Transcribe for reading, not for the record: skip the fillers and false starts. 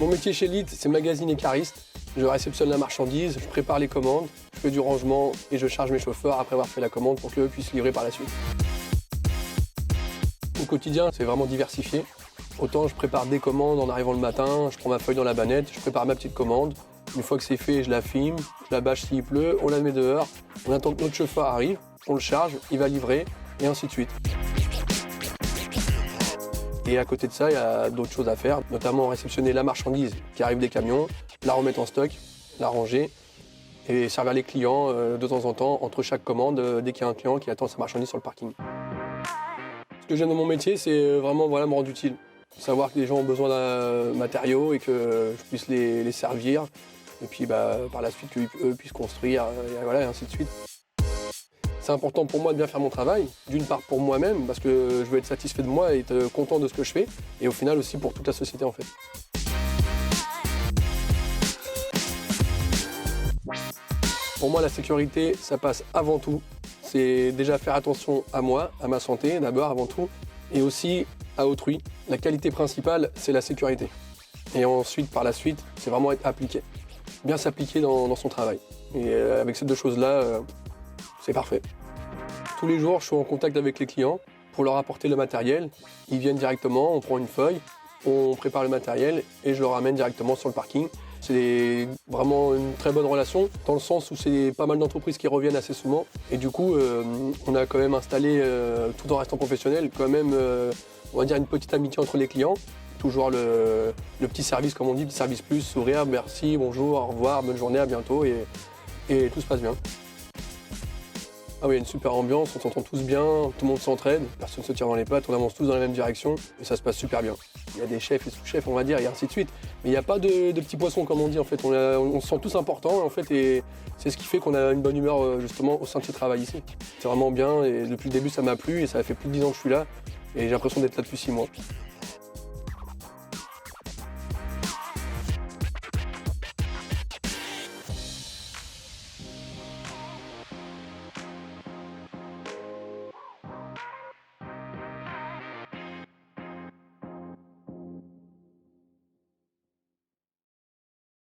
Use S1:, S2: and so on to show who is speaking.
S1: Mon métier chez Elite, c'est magasinier cariste. Je réceptionne la marchandise, je prépare les commandes, je fais du rangement et je charge mes chauffeurs après avoir fait la commande pour qu'eux puissent livrer par la suite. Au quotidien, c'est vraiment diversifié. Autant je prépare des commandes en arrivant le matin, je prends ma feuille dans la bannette, je prépare ma petite commande. Une fois que c'est fait, je la filme, je la bâche s'il pleut, on la met dehors, on attend que notre chauffeur arrive, on le charge, il va livrer et ainsi de suite. Et à côté de ça, il y a d'autres choses à faire, notamment réceptionner la marchandise qui arrive des camions, la remettre en stock, la ranger et servir les clients de temps en temps entre chaque commande dès qu'il y a un client qui attend sa marchandise sur le parking. Ce que j'aime dans mon métier, c'est vraiment me rendre utile. Savoir que les gens ont besoin d'un matériau et que je puisse les servir. Et puis par la suite, qu'eux puissent construire, et ainsi de suite. C'est important pour moi de bien faire mon travail, d'une part pour moi-même, parce que je veux être satisfait de moi et être content de ce que je fais, et au final aussi pour toute la société en fait. Pour moi, la sécurité, ça passe avant tout. C'est déjà faire attention à moi, à ma santé d'abord, avant tout, et aussi à autrui. La qualité principale, c'est la sécurité. Et ensuite, par la suite, c'est vraiment être appliqué. Bien s'appliquer dans son travail. Et avec ces deux choses-là, c'est parfait. Tous les jours, je suis en contact avec les clients pour leur apporter le matériel. Ils viennent directement, on prend une feuille, on prépare le matériel et je le ramène directement sur le parking. C'est vraiment une très bonne relation, dans le sens où c'est pas mal d'entreprises qui reviennent assez souvent. Et du coup, on a quand même installé, tout en restant professionnel, quand même, on va dire une petite amitié entre les clients. Toujours le petit service, comme on dit, le service plus, sourire, merci, bonjour, au revoir, bonne journée, à bientôt, et tout se passe bien. Ah oui, il y a une super ambiance, on s'entend tous bien, tout le monde s'entraide, personne ne se tire dans les pattes, on avance tous dans la même direction et ça se passe super bien. Il y a des chefs et sous-chefs, on va dire, et ainsi de suite. Mais il n'y a pas de petits poissons, comme on dit, en fait. On se sent tous importants, en fait, et c'est ce qui fait qu'on a une bonne humeur, justement, au sein de ce travail ici. C'est vraiment bien, et depuis le début, ça m'a plu, et ça fait plus de 10 ans que je suis là, et j'ai l'impression d'être là depuis 6 mois.